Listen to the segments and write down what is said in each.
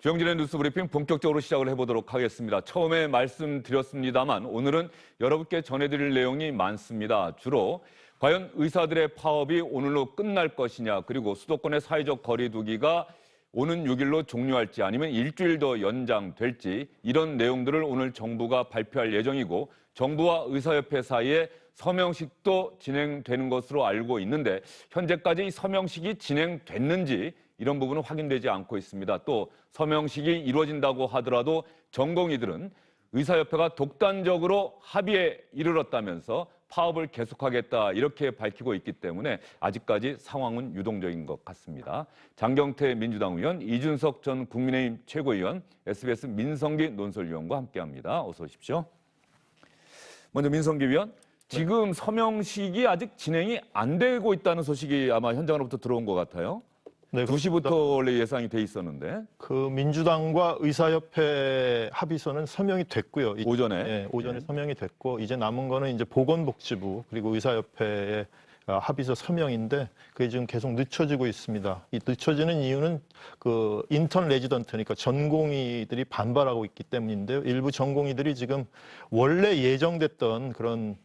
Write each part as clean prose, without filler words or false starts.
주영진의 뉴스 브리핑 본격적으로 시작을 해보도록 하겠습니다. 처음에 말씀드렸습니다만 오늘은 여러분께 전해드릴 내용이 많습니다. 주로 과연 의사들의 파업이 오늘로 끝날 것이냐, 그리고 수도권의 사회적 거리 두기가 오는 6일로 종료할지 아니면 일주일 더 연장될지, 이런 내용들을 오늘 정부가 발표할 예정이고, 정부와 의사협회 사이에 서명식도 진행되는 것으로 알고 있는데 현재까지 이 서명식이 진행됐는지 이런 부분은 확인되지 않고 있습니다. 또 서명식이 이루어진다고 하더라도 전공의들은 의사협회가 독단적으로 합의에 이르렀다면서 파업을 계속하겠다 이렇게 밝히고 있기 때문에 아직까지 상황은 유동적인 것 같습니다. 장경태 민주당 의원, 이준석 전 국민의힘 최고위원, SBS 민성기 논설위원과 함께합니다. 어서 오십시오. 먼저 민성기 위원, 지금 서명식이 아직 진행이 안 되고 있다는 소식이 아마 현장으로부터 들어온 것 같아요. 네, 2시부터 원래 예상이 돼 있었는데. 그 민주당과 의사협회 합의서는 서명이 됐고요. 오전에. 네, 오전에 서명이 됐고 이제 남은 거는 이제 보건복지부 그리고 의사협회의 합의서 서명인데 그게 지금 계속 늦춰지고 있습니다. 이 늦춰지는 이유는 그 인턴 레지던트니까 전공의들이 반발하고 있기 때문인데요. 일부 전공의들이 지금 원래 예정됐던 그런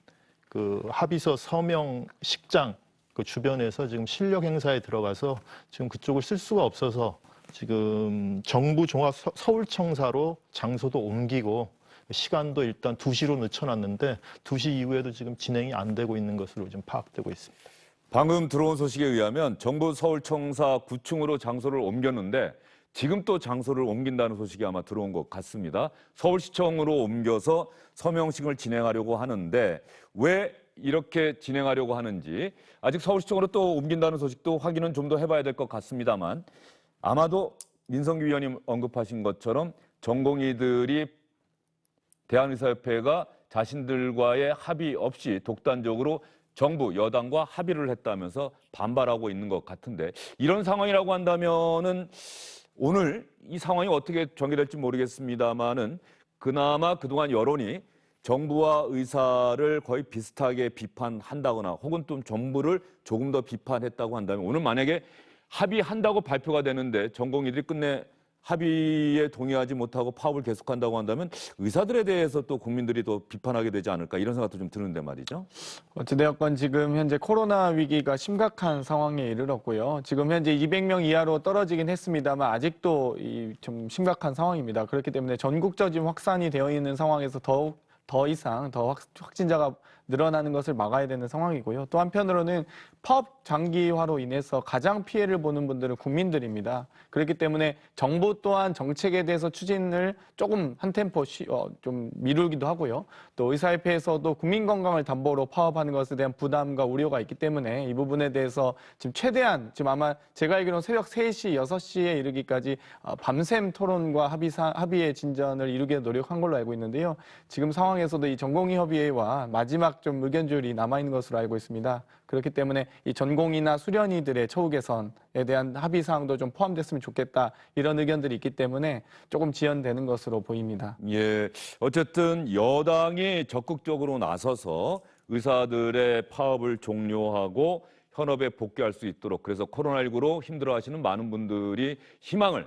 그 합의서 서명식장 그 주변에서 지금 실력 행사에 들어가서 지금 그쪽을 쓸 수가 없어서 지금 정부 종합 서울청사로 장소도 옮기고 시간도 일단 2시로 늦춰놨는데 2시 이후에도 지금 진행이 안 되고 있는 것으로 지금 파악되고 있습니다. 방금 들어온 소식에 의하면 정부 서울청사 9층으로 장소를 옮겼는데 지금 또 장소를 옮긴다는 소식이 아마 들어온 것 같습니다. 서울시청으로 옮겨서 서명식을 진행하려고 하는데 왜 이렇게 진행하려고 하는지 아직 서울시청으로 또 옮긴다는 소식도 확인은 좀 더 해봐야 될 것 같습니다만 아마도 민성기 위원님 언급하신 것처럼 전공의들이 대한의사협회가 자신들과의 합의 없이 독단적으로 정부 여당과 합의를 했다면서 반발하고 있는 것 같은데 이런 상황이라고 한다면은 오늘 이 상황이 어떻게 전개될지 모르겠습니다만은 그나마 그동안 여론이 정부와 의사를 거의 비슷하게 비판한다거나 혹은 또 정부를 조금 더 비판했다고 한다면 오늘 만약에 합의한다고 발표가 되는데 전공의들이 끝내 합의에 동의하지 못하고 파업을 계속한다고 한다면 의사들에 대해서 또 국민들이 더 비판하게 되지 않을까 이런 생각도 좀 드는데 말이죠. 어찌되었건 지금 현재 코로나 위기가 심각한 상황에 이르렀고요. 지금 현재 200명 이하로 떨어지긴 했습니다만 아직도 좀 심각한 상황입니다. 그렇기 때문에 전국적인 확산이 되어 있는 상황에서 더 이상 확진자가 늘어나는 것을 막아야 되는 상황이고요. 또 한편으로는 파업 장기화로 인해서 가장 피해를 보는 분들은 국민들입니다. 그렇기 때문에 정부 또한 정책에 대해서 추진을 조금 한 템포 좀 미루기도 하고요. 또 의사협회에서도 국민 건강을 담보로 파업하는 것에 대한 부담과 우려가 있기 때문에 이 부분에 대해서 지금 최대한 지금 아마 제가 알기로는 새벽 3시, 6시에 이르기까지 밤샘 토론과 합의의 진전을 이루기 위해 노력한 걸로 알고 있는데요. 지금 상황에서도 이 전공의 협의회와 마지막 좀 의견조율이 남아있는 것으로 알고 있습니다. 그렇기 때문에 이 전공의나 수련의들의 처우 개선에 대한 합의 사항도 좀 포함됐으면 좋겠다 이런 의견들이 있기 때문에 조금 지연되는 것으로 보입니다. 예, 어쨌든 여당이 적극적으로 나서서 의사들의 파업을 종료하고 현업에 복귀할 수 있도록 그래서 코로나19로 힘들어하시는 많은 분들이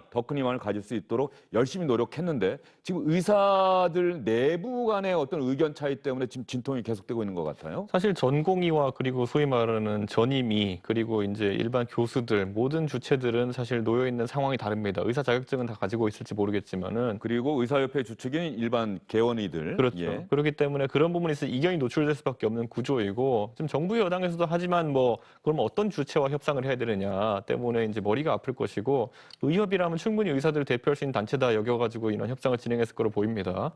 더 큰 희망을 가질 수 있도록 열심히 노력했는데 지금 의사들 내부 간의 어떤 의견 차이 때문에 지금 진통이 계속되고 있는 것 같아요. 사실 전공의와 그리고 소위 말하는 전임의 그리고 이제 일반 교수들 모든 주체들은 사실 놓여 있는 상황이 다릅니다. 의사 자격증은 다 가지고 있을지 모르겠지만은 그리고 의사협회 주축인 일반 개원의들. 그렇죠. 예. 그렇기 때문에 그런 부분에서 이견이 노출될 수밖에 없는 구조이고 지금 정부 여당에서도 하지만 그럼 어떤 주체와 협상을 해야 되느냐 때문에 이제 머리가 아플 것이고 의협이라면 충분히 의사들을 대표할 수 있는 단체다 여겨가지고 이런 협상을 진행했을 거로 보입니다.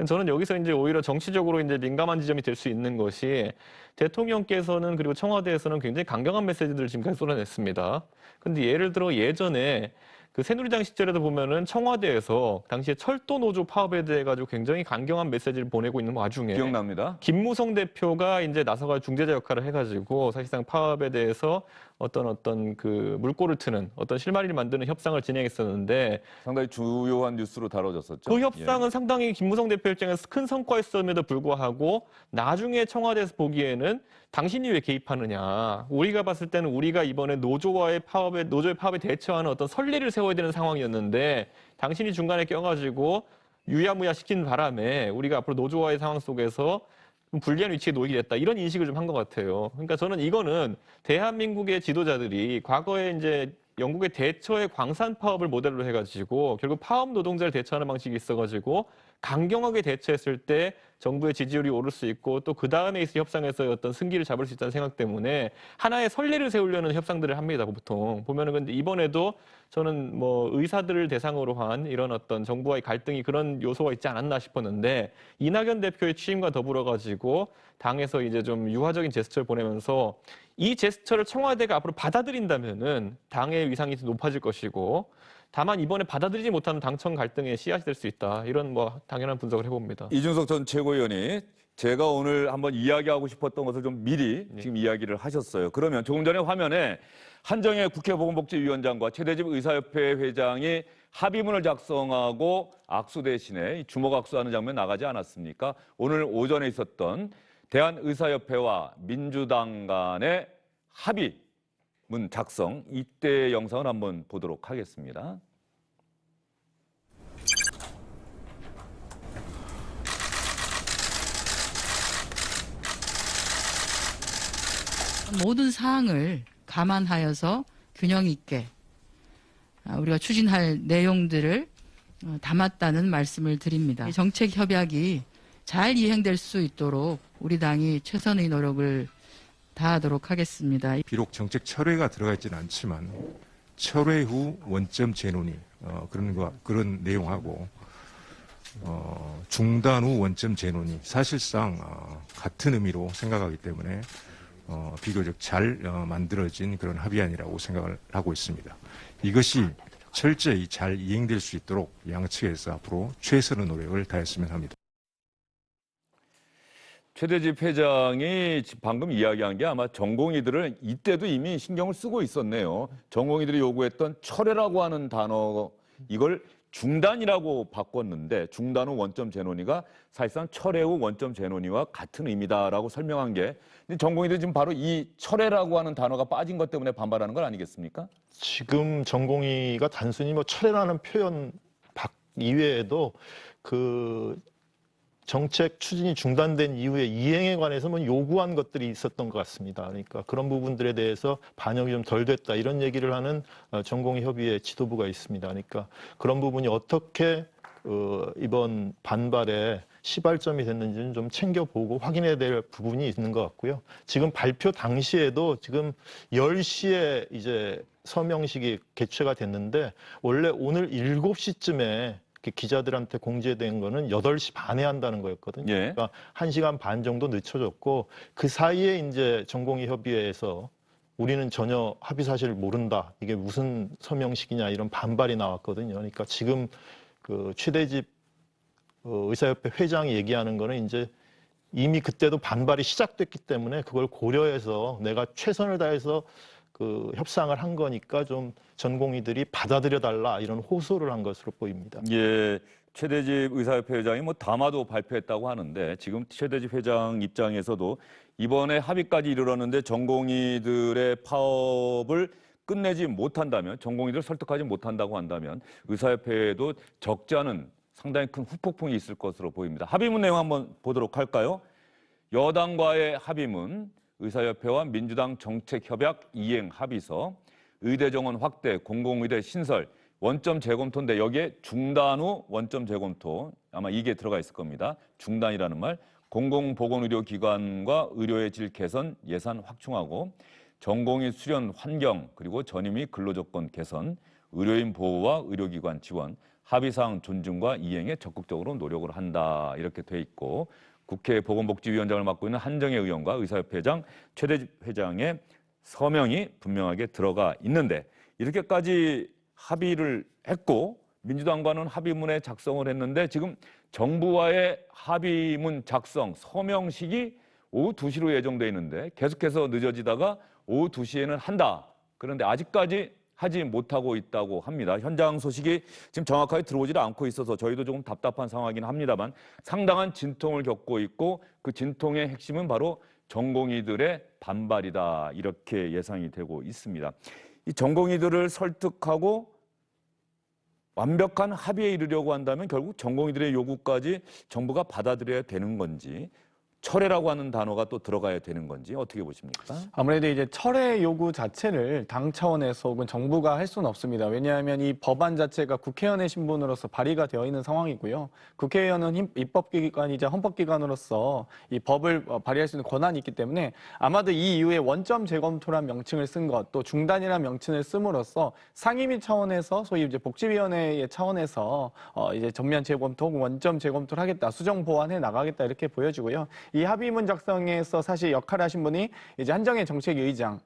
저는 여기서 이제 오히려 정치적으로 이제 민감한 지점이 될 수 있는 것이 대통령께서는 그리고 청와대에서는 굉장히 강경한 메시지들을 지금까지 쏟아냈습니다. 근데 예를 들어 예전에 그 새누리당 시절에도 보면은 청와대에서 당시에 철도 노조 파업에 대해 가지고 굉장히 강경한 메시지를 보내고 있는 와중에 기억납니다. 김무성 대표가 이제 나서가 중재자 역할을 해가지고 사실상 파업에 대해서 어떤 그 물꼬를 트는 어떤 실마리를 만드는 협상을 진행했었는데 상당히 주요한 뉴스로 다뤄졌었죠. 그 협상은 상당히 김무성 대표 입장에서 큰 성과였음에도 불구하고 나중에 청와대에서 보기에는 당신이 왜 개입하느냐. 우리가 봤을 때는 우리가 이번에 노조의 파업에 대처하는 어떤 선리를 세워 세워야 되는 상황이었는데 당신이 중간에 껴가지고 유야무야 시킨 바람에 우리가 앞으로 노조와의 상황 속에서 좀 불리한 위치에 놓이게 됐다. 이런 인식을 좀 한 것 같아요. 그러니까 저는 이거는 대한민국의 지도자들이 과거에 이제 영국의 대처의 광산 파업을 모델로 해가지고 결국 파업 노동자를 대처하는 방식이 있어가지고 강경하게 대처했을 때 정부의 지지율이 오를 수 있고 또 그 다음에 있을 협상에서 어떤 승기를 잡을 수 있다는 생각 때문에 하나의 선례를 세우려는 협상들을 합니다. 보통 보면은 근데 이번에도 저는 뭐 의사들을 대상으로 한 이런 어떤 정부와의 갈등이 그런 요소가 있지 않았나 싶었는데 이낙연 대표의 취임과 더불어 가지고 당에서 이제 좀 유화적인 제스처를 보내면서 이 제스처를 청와대가 앞으로 받아들인다면은 당의 위상이 높아질 것이고 다만 이번에 받아들이지 못하는 당청 갈등의 씨앗이 될 수 있다. 이런 뭐 당연한 분석을 해봅니다. 이준석 전 최고위원이 제가 오늘 한번 이야기하고 싶었던 것을 좀 미리 지금 이야기를 하셨어요. 그러면 조금 전에 화면에 한정혜 국회보건복지위원장과 최대집 의사협회 회장이 합의문을 작성하고 악수 대신에 주먹 악수하는 장면 나가지 않았습니까? 오늘 오전에 있었던 대한의사협회와 민주당 간의 합의문 작성, 이때 영상을 한번 보도록 하겠습니다. 모든 사항을 감안하여서 균형 있게 우리가 추진할 내용들을 담았다는 말씀을 드립니다. 정책 협약이 잘 이행될 수 있도록 우리 당이 최선의 노력을 다하도록 하겠습니다. 비록 정책 철회가 들어가 있지는 않지만 철회 후 원점 재논의 그런 내용하고 중단 후 원점 재논의 사실상 같은 의미로 생각하기 때문에 비교적 잘 만들어진 그런 합의안이라고 생각을 하고 있습니다. 이것이 철저히 잘 이행될 수 있도록 양측에서 앞으로 최선의 노력을 다했으면 합니다. 최대집 회장이 방금 이야기한 게 아마 전공의들을 이때도 이미 신경을 쓰고 있었네요. 전공의들이 요구했던 철회라고 하는 단어 이걸 중단이라고 바꿨는데 중단 후 원점 재논의가 사실상 철회 후 원점 재논의와 같은 의미다라고 설명한 게 근데 전공의들이 지금 바로 이 철회라고 하는 단어가 빠진 것 때문에 반발하는 건 아니겠습니까? 지금 전공의가 단순히 뭐 철회라는 표현 이외에도 그 정책 추진이 중단된 이후에 이행에 관해서 뭐 요구한 것들이 있었던 것 같습니다. 그러니까 그런 부분들에 대해서 반영이 좀 덜 됐다 이런 얘기를 하는 전공의 협의회 지도부가 있습니다. 그러니까 그런 부분이 어떻게 이번 반발에 시발점이 됐는지는 좀 챙겨보고 확인해야 될 부분이 있는 것 같고요. 지금 발표 당시에도 지금 10시에 이제 서명식이 개최가 됐는데 원래 오늘 7시쯤에 기자들한테 공지된 거는 8시 반에 한다는 거였거든요. 예. 그러니까 1시간 반 정도 늦춰졌고 그 사이에 이제 전공의 협의회에서 우리는 전혀 합의 사실을 모른다. 이게 무슨 서명식이냐 이런 반발이 나왔거든요. 그러니까 지금 그 최대집 의사협회 회장이 얘기하는 거는 이제 이미 그때도 반발이 시작됐기 때문에 그걸 고려해서 내가 최선을 다해서 그 협상을 한 거니까 좀 전공의들이 받아들여 달라 이런 호소를 한 것으로 보입니다. 예, 최대집 의사협회 회장이 뭐 담화도 발표했다고 하는데 지금 최대집 회장 입장에서도 이번에 합의까지 이르렀는데 전공의들의 파업을 끝내지 못한다면 전공의들을 설득하지 못한다고 한다면 의사협회에도 적지 않은 상당히 큰 후폭풍이 있을 것으로 보입니다. 합의문 내용 한번 보도록 할까요? 여당과의 합의문 의사협회와 민주당 정책협약 이행 합의서, 의대 정원 확대, 공공의대 신설, 원점 재검토인데 여기에 중단 후 원점 재검토 아마 이게 들어가 있을 겁니다. 중단이라는 말, 공공보건의료기관과 의료의 질 개선, 예산 확충하고 전공의 수련 환경 그리고 전임 및 근로조건 개선, 의료인 보호와 의료기관 지원, 합의사항 존중과 이행에 적극적으로 노력을 한다 이렇게 돼 있고 국회 보건복지위원장을 맡고 있는 한정혜 의원과 의사협회 회장, 최대집 회장의 서명이 분명하게 들어가 있는데 이렇게까지 합의를 했고 민주당과는 합의문에 작성을 했는데 지금 정부와의 합의문 작성, 서명식이 오후 2시로 예정돼 있는데 계속해서 늦어지다가 오후 2시에는 한다. 그런데 아직까지 하지 못하고 있다고 합니다. 현장 소식이 지금 정확하게 들어오질 않고 있어서 저희도 조금 답답한 상황이긴 합니다만 상당한 진통을 겪고 있고 그 진통의 핵심은 바로 전공의들의 반발이다. 이렇게 예상이 되고 있습니다. 이 전공의들을 설득하고 완벽한 합의에 이르려고 한다면 결국 전공의들의 요구까지 정부가 받아들여야 되는 건지, 철회라고 하는 단어가 또 들어가야 되는 건지 어떻게 보십니까? 아무래도 이제 철회 요구 자체를 당 차원에서 혹은 정부가 할 수는 없습니다. 왜냐하면 이 법안 자체가 국회의원의 신분으로서 발의가 되어 있는 상황이고요. 국회의원은 입법기관이자 헌법기관으로서 이 법을 발의할 수 있는 권한이 있기 때문에 아마도 이 이후에 원점 재검토란 명칭을 쓴 것, 또 중단이라는 명칭을 씀으로써 상임위 차원에서 소위 이제 복지위원회의 차원에서 이제 전면 재검토 혹은 원점 재검토를 하겠다, 수정 보완해 나가겠다 이렇게 보여지고요. 이 합의문 작성에서 사실 역할을 하신 분이 이제 한정혜 정책위의장,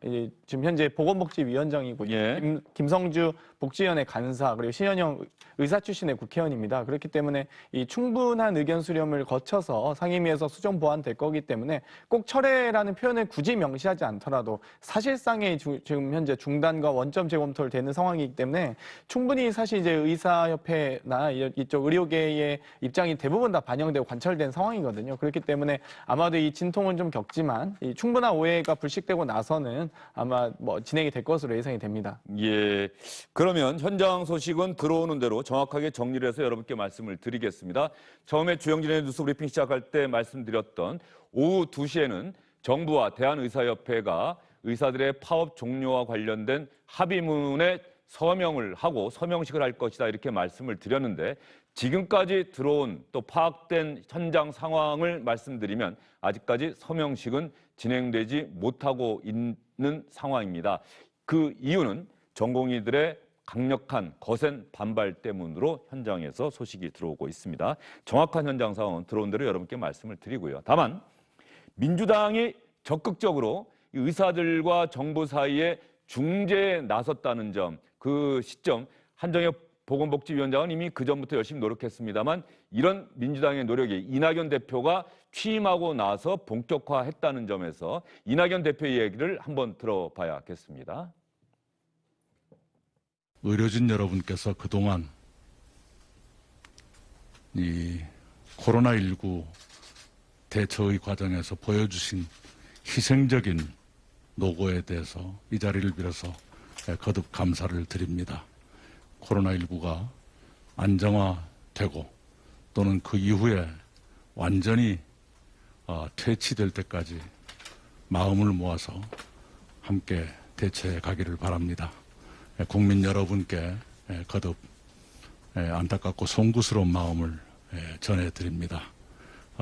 지금 현재 보건복지위원장이고 예. 김성주 복지위원회 간사, 그리고 신현영 의사 출신의 국회의원입니다. 그렇기 때문에 이 충분한 의견 수렴을 거쳐서 상임위에서 수정 보완될 거기 때문에 꼭 철회라는 표현을 굳이 명시하지 않더라도 사실상의 지금 현재 중단과 원점 재검토를 되는 상황이기 때문에 충분히 사실 이제 의사협회나 이쪽 의료계의 입장이 대부분 다 반영되고 관철된 상황이거든요. 그렇기 때문에 아마도 이 진통은 좀 겪지만 이 충분한 오해가 불식되고 나서는 아마 뭐 진행이 될 것으로 예상이 됩니다. 예. 그러면 현장 소식은 들어오는 대로 정확하게 정리를 해서 여러분께 말씀을 드리겠습니다. 처음에 주영진의 뉴스 브리핑 시작할 때 말씀드렸던 오후 2시에는 정부와 대한의사협회가 의사들의 파업 종료와 관련된 합의문에 서명을 하고 서명식을 할 것이다 이렇게 말씀을 드렸는데 지금까지 들어온 또 파악된 현장 상황을 말씀드리면 아직까지 서명식은 진행되지 못하고 있는 상황입니다. 그 이유는 전공의들의 강력한 거센 반발 때문으로 현장에서 소식이 들어오고 있습니다. 정확한 현장 상황은 들어온 대로 여러분께 말씀을 드리고요. 다만 민주당이 적극적으로 의사들과 정부 사이에 중재에 나섰다는 점, 그 시점 한정혜 보건복지위원장은 이미 그전부터 열심히 노력했습니다만 이런 민주당의 노력이 이낙연 대표가 취임하고 나서 본격화했다는 점에서 이낙연 대표의 얘기를 한번 들어봐야겠습니다. 의료진 여러분께서 그동안 이 코로나19 대처의 과정에서 보여주신 희생적인 노고에 대해서 이 자리를 빌어서 거듭 감사를 드립니다. 코로나19가 안정화되고 또는 그 이후에 완전히 퇴치될 때까지 마음을 모아서 함께 대처해 가기를 바랍니다. 국민 여러분께 거듭 안타깝고 송구스러운 마음을 전해드립니다.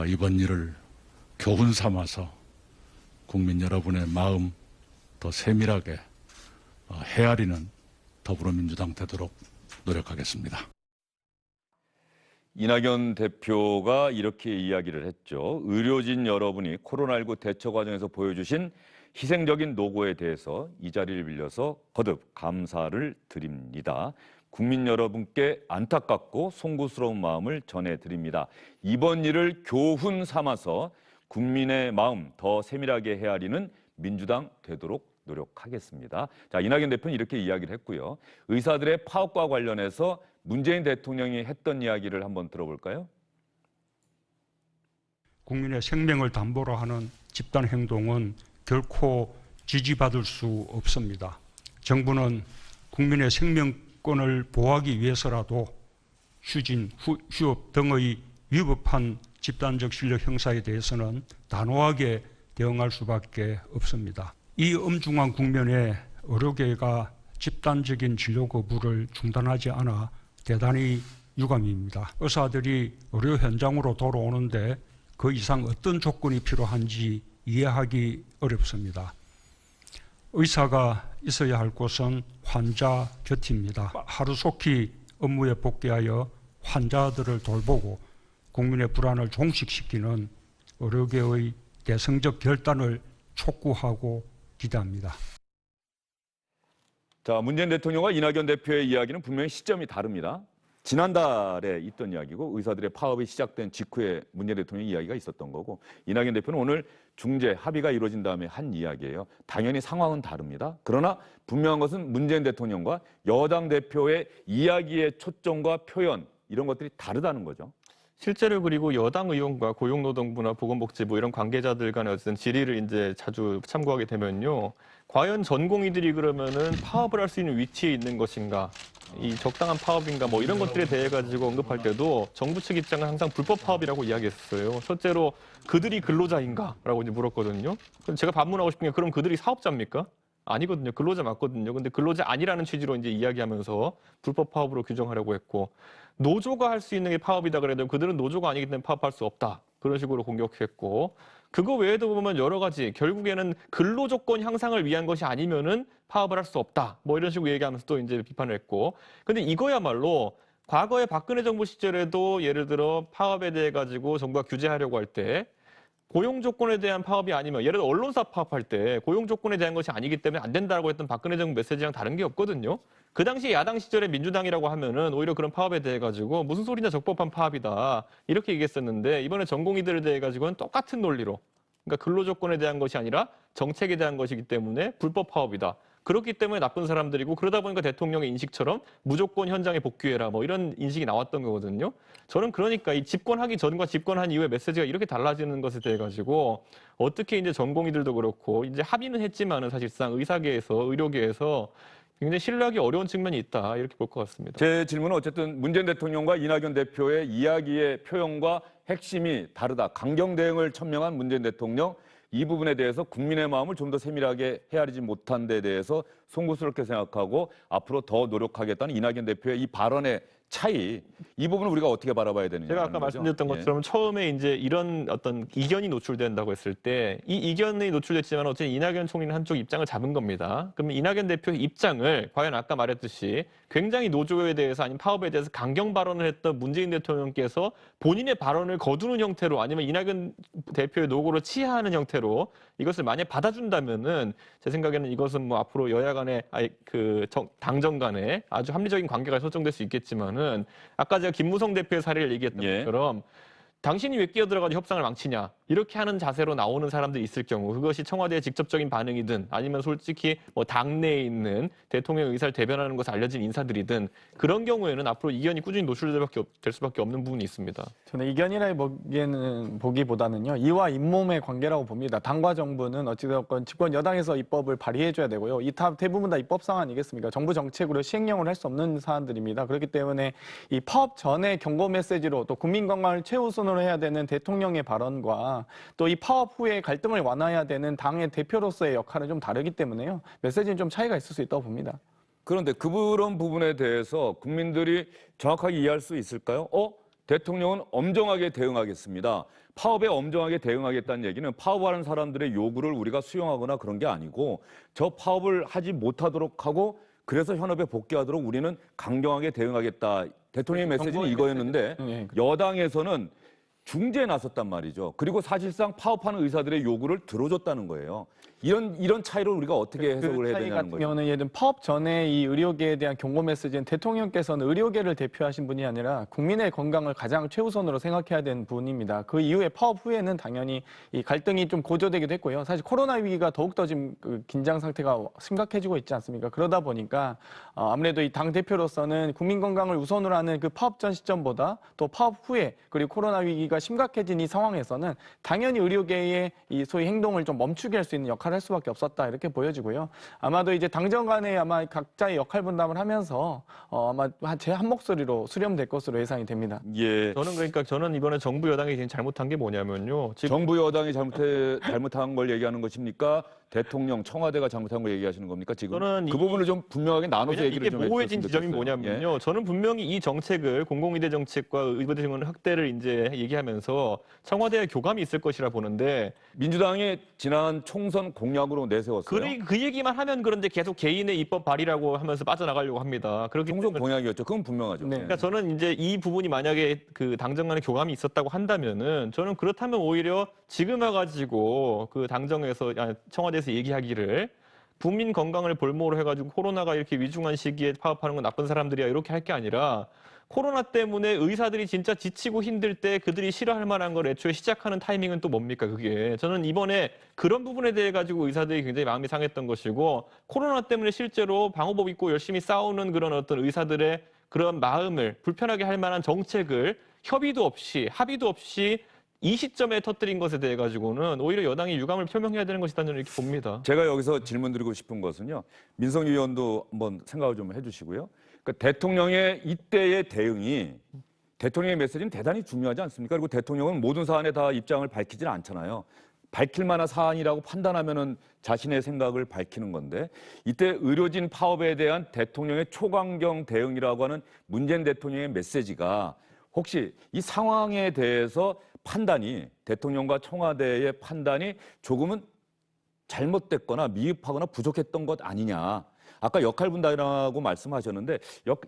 이번 일을 교훈 삼아서 국민 여러분의 마음 더 세밀하게 헤아리는 더불어민주당 되도록 노력하겠습니다. 이낙연 대표가 이렇게 이야기를 했죠. 의료진 여러분이 코로나19 대처 과정에서 보여주신 희생적인 노고에 대해서 이 자리를 빌려서 거듭 감사를 드립니다. 국민 여러분께 안타깝고 송구스러운 마음을 전해드립니다. 이번 일을 교훈 삼아서 국민의 마음 더 세밀하게 헤아리는 민주당 되도록 노력하겠습니다. 자, 이낙연 대표는 이렇게 이야기를 했고요. 의사들의 파업과 관련해서 문재인 대통령이 했던 이야기를 한번 들어볼까요? 국민의 생명을 담보로 하는 집단 행동은 결코 지지받을 수 없습니다. 정부는 국민의 생명권을 보호하기 위해서라도 휴진, 휴업 등의 위법한 집단적 실력 행사에 대해서는 단호하게 대응할 수밖에 없습니다. 이 엄중한 국면에 의료계가 집단적인 진료 거부를 중단하지 않아 대단히 유감입니다. 의사들이 의료 현장으로 돌아오는데 그 이상 어떤 조건이 필요한지 이해하기 어렵습니다. 의사가 있어야 할 곳은 환자 곁입니다. 하루속히 업무에 복귀하여 환자들을 돌보고 국민의 불안을 종식시키는 의료계의 대승적 결단을 촉구하고 기대합니다. 자, 문재인 대통령과 이낙연 대표의 이야기는 분명히 시점이 다릅니다. 지난달에 있던 이야기고 의사들의 파업이 시작된 직후에 문재인 대통령 이야기가 있었던 거고 이낙연 대표는 오늘 중재 합의가 이루어진 다음에 한 이야기예요. 당연히 상황은 다릅니다. 그러나 분명한 것은 문재인 대통령과 여당 대표의 이야기의 초점과 표현 이런 것들이 다르다는 거죠. 실제로 그리고 여당 의원과 고용노동부나 보건복지부 이런 관계자들 간의 어쨌든 질의를 이제 자주 참고하게 되면요. 과연 전공의들이 그러면은 파업을 할 수 있는 위치에 있는 것인가? 이 적당한 파업인가 뭐 이런 것들에 대해 가지고 언급할 때도 정부 측 입장은 항상 불법 파업이라고 이야기했어요. 첫째로 그들이 근로자인가라고 이제 물었거든요. 그럼 제가 반문하고 싶은 게 그럼 그들이 사업자입니까? 아니거든요. 근로자 맞거든요. 근데 근로자 아니라는 취지로 이제 이야기하면서 불법 파업으로 규정하려고 했고 노조가 할 수 있는 게 파업이다 그래도 그들은 노조가 아니기 때문에 파업할 수 없다. 그런 식으로 공격했고 그거 외에도 보면 여러 가지 결국에는 근로 조건 향상을 위한 것이 아니면은 파업을 할 수 없다. 뭐 이런 식으로 얘기하면서 또 이제 비판을 했고 근데 이거야말로 과거에 박근혜 정부 시절에도 예를 들어 파업에 대해 가지고 정부가 규제하려고 할 때 고용 조건에 대한 파업이 아니면 예를 들어 언론사 파업할 때 고용 조건에 대한 것이 아니기 때문에 안 된다라고 했던 박근혜 정부 메시지랑 다른 게 없거든요. 그 당시 야당 시절에 민주당이라고 하면은 오히려 그런 파업에 대해 가지고 무슨 소리냐 적법한 파업이다 이렇게 얘기했었는데 이번에 전공의들에 대해 가지고는 똑같은 논리로 그러니까 근로 조건에 대한 것이 아니라 정책에 대한 것이기 때문에 불법 파업이다. 그렇기 때문에 나쁜 사람들이고 그러다 보니까 대통령의 인식처럼 무조건 현장에 복귀해라 뭐 이런 인식이 나왔던 거거든요. 저는 그러니까 이 집권하기 전과 집권한 이후에 메시지가 이렇게 달라지는 것에 대해 가지고 어떻게 이제 전공의들도 그렇고 이제 합의는 했지만은 사실상 의사계에서 의료계에서 굉장히 신뢰하기 어려운 측면이 있다 이렇게 볼 것 같습니다. 제 질문은 어쨌든 문재인 대통령과 이낙연 대표의 이야기의 표현과 핵심이 다르다. 강경 대응을 천명한 문재인 대통령 이 부분에 대해서 국민의 마음을 좀 더 세밀하게 헤아리지 못한 데 대해서 송구스럽게 생각하고 앞으로 더 노력하겠다는 이낙연 대표의 이 발언의 차이 이 부분을 우리가 어떻게 바라봐야 되느냐. 제가 아까 말씀드렸던 것처럼 처음에 이제 이런 어떤 이견이 노출된다고 했을 때 이 이견이 노출됐지만 어쨌든 이낙연 총리는 한쪽 입장을 잡은 겁니다. 그러면 이낙연 대표의 입장을 과연 아까 말했듯이 굉장히 노조에 대해서 아니면 파업에 대해서 강경 발언을 했던 문재인 대통령께서 본인의 발언을 거두는 형태로 아니면 이낙연 대표의 노고를 치하하는 형태로 이것을 만약 받아준다면은 제 생각에는 이것은 뭐 앞으로 여야 간의 당정 간에 아주 합리적인 관계가 설정될 수 있겠지만은 아까 제가 김무성 대표의 사례를 얘기했던 것처럼 당신이 왜 끼어들어가지고 협상을 망치냐 이렇게 하는 자세로 나오는 사람들이 있을 경우 그것이 청와대의 직접적인 반응이든 아니면 솔직히 뭐 당내에 있는 대통령 의사를 대변하는 것을 알려진 인사들이든 그런 경우에는 앞으로 이견이 꾸준히 노출될 수밖에 없는 부분이 있습니다. 저는 이견이라 보기보다는요. 이와 잇몸의 관계라고 봅니다. 당과 정부는 어찌되었건 집권 여당에서 입법을 발의해줘야 되고요. 이 대부분 다 입법상 아니겠습니까? 정부 정책으로 시행령을 할 수 없는 사안들입니다. 그렇기 때문에 이 파업 전에 경고 메시지로 또 국민 건강을 최우선으로 해야 되는 대통령의 발언과 또 이 파업 후에 갈등을 완화해야 되는 당의 대표로서의 역할은 좀 다르기 때문에요. 메시지는 좀 차이가 있을 수 있다고 봅니다. 그런데 그런 부분에 대해서 국민들이 정확하게 이해할 수 있을까요? 대통령은 엄정하게 대응하겠습니다. 파업에 엄정하게 대응하겠다는 얘기는 파업하는 사람들의 요구를 우리가 수용하거나 그런 게 아니고 저 파업을 하지 못하도록 하고 그래서 현업에 복귀하도록 우리는 강경하게 대응하겠다. 대통령의 메시지는 이거였는데 여당에서는 중재에 나섰단 말이죠. 그리고 사실상 파업하는 의사들의 요구를 들어줬다는 거예요. 이런 차이를 우리가 어떻게 해석을 해야 되냐는 거죠. 경우는 예를 들면 파업 전에 이 의료계에 대한 경고 메시지는 대통령께서는 의료계를 대표하신 분이 아니라 국민의 건강을 가장 최우선으로 생각해야 되는 분입니다. 그 이후에 파업 후에는 당연히 이 갈등이 좀 고조되기도 했고요. 사실 코로나 위기가 더욱더 지금 그 긴장 상태가 심각해지고 있지 않습니까? 그러다 보니까 아무래도 이 당 대표로서는 국민 건강을 우선으로 하는 그 파업 전 시점보다 또 파업 후에 그리고 코로나 위기가 심각해진 이 상황에서는 당연히 의료계의 이 소위 행동을 좀 멈추게 할 수 있는 역할을 할 수밖에 없었다 이렇게 보여지고요. 아마도 이제 당정 간에 아마 각자의 역할 분담을 하면서 아마 제 한 목소리로 수렴될 것으로 예상이 됩니다. 예. 저는 이번에 정부 여당이 지금 잘못한 게 뭐냐면요. 지금 정부 여당이 잘못한 걸 얘기하는 것입니까? 대통령, 청와대가 잘못한 걸 얘기하시는 겁니까? 지금 저는 그 부분을 좀 분명하게 나눠서 얘기를 이게 좀 모호해진 해주셨으면 지점이 좋겠어요. 뭐냐면요. 저는 분명히 이 정책을 공공의대 정책과 의료대 정원 확대를 이제 얘기하면서 청와대의 교감이 있을 것이라 보는데 민주당이 지난 총선 공약으로 내세웠어요. 그 얘기만 하면 그런데 계속 개인의 입법 발의라고 하면서 빠져나가려고 합니다. 그렇기 총선 때문에 공약이었죠. 그건 분명하죠. 네. 그러니까 저는 이제 이 부분이 만약에 그 당정 간의 교감이 있었다고 한다면은 저는 그렇다면 오히려 지금 와가지고 그 당정에서 청와대에서 얘기하기를 국민 건강을 볼모로 해가지고 코로나가 이렇게 위중한 시기에 파업하는 건 나쁜 사람들이야 이렇게 할 게 아니라 코로나 때문에 의사들이 진짜 지치고 힘들 때 그들이 싫어할 만한 걸 애초에 시작하는 타이밍은 또 뭡니까 그게. 저는 이번에 그런 부분에 대해 가지고 의사들이 굉장히 마음이 상했던 것이고 코로나 때문에 실제로 방호복 입고 열심히 싸우는 그런 어떤 의사들의 그런 마음을 불편하게 할 만한 정책을 협의도 없이 합의도 없이 이 시점에 터뜨린 것에 대해 가지고는 오히려 여당이 유감을 표명해야 되는 것이다 저는 이렇게 봅니다. 제가 여기서 질문 드리고 싶은 것은요. 민성기 의원도 한번 생각을 좀 해주시고요. 그러니까 그 대통령의 이때의 대응이 대통령의 메시지는 대단히 중요하지 않습니까? 그리고 대통령은 모든 사안에 다 입장을 밝히지는 않잖아요. 밝힐 만한 사안이라고 판단하면은 자신의 생각을 밝히는 건데 이때 의료진 파업에 대한 대통령의 초강경 대응이라고 하는 문재인 대통령의 메시지가 혹시 이 상황에 대해서 판단이 대통령과 청와대의 판단이 조금은 잘못됐거나 미흡하거나 부족했던 것 아니냐. 아까 역할분담이라고 말씀하셨는데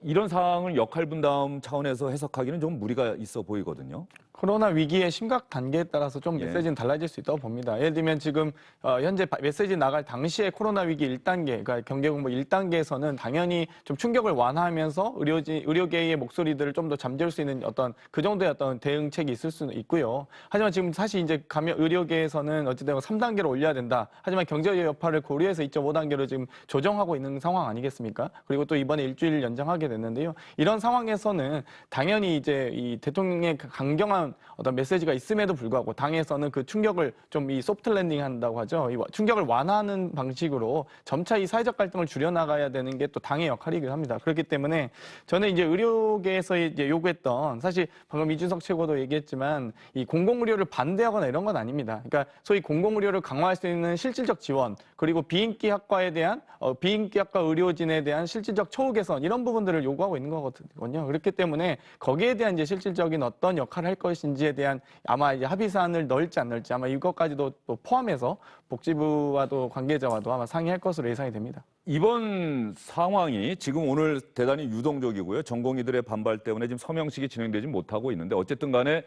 이런 상황을 역할분담 차원에서 해석하기는 좀 무리가 있어 보이거든요. 코로나 위기의 심각 단계에 따라서 좀 예. 메시지는 달라질 수 있다고 봅니다. 예를 들면 지금 현재 메시지 나갈 당시에 코로나 위기 1단계, 그러니까 경계공복 1단계에서는 당연히 좀 충격을 완화하면서 의료계의 목소리들을 좀 더 잠재울 수 있는 어떤 그 정도의 어떤 대응책이 있을 수는 있고요. 하지만 지금 사실 이제 의료계에서는 어쨌든 3단계로 올려야 된다. 하지만 경제 여파를 고려해서 2.5단계로 지금 조정하고 있는 상황 아니겠습니까? 그리고 또 이번에 일주일 연장하게 됐는데요. 이런 상황에서는 당연히 이제 이 대통령의 강경한 어떤 메시지가 있음에도 불구하고 당에서는 그 충격을 좀 이 소프트 랜딩 한다고 하죠. 이 충격을 완화하는 방식으로 점차 이 사회적 갈등을 줄여나가야 되는 게 또 당의 역할이기도 합니다. 그렇기 때문에 저는 이제 의료계에서 이제 요구했던 사실 방금 이준석 최고도 얘기했지만 이 공공의료를 반대하거나 이런 건 아닙니다. 그러니까 소위 공공의료를 강화할 수 있는 실질적 지원 그리고 비인기학과에 대한 비인기학과 의료진에 대한 실질적 처우 개선 이런 부분들을 요구하고 있는 거거든요. 그렇기 때문에 거기에 대한 이제 실질적인 어떤 역할을 할 것인지에 대한 아마 이제 합의 사안을 넣을지 안 넣을지 아마 이것까지도 또 포함해서 복지부와도 관계자와도 아마 상의할 것으로 예상이 됩니다. 이번 상황이 지금 오늘 대단히 유동적이고요. 전공의들의 반발 때문에 지금 서명식이 진행되지 못하고 있는데 어쨌든 간에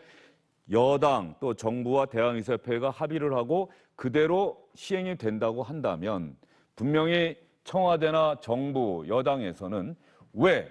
여당 또 정부와 대한의사협회가 합의를 하고 그대로 시행이 된다고 한다면 분명히 청와대나 정부, 여당에서는 왜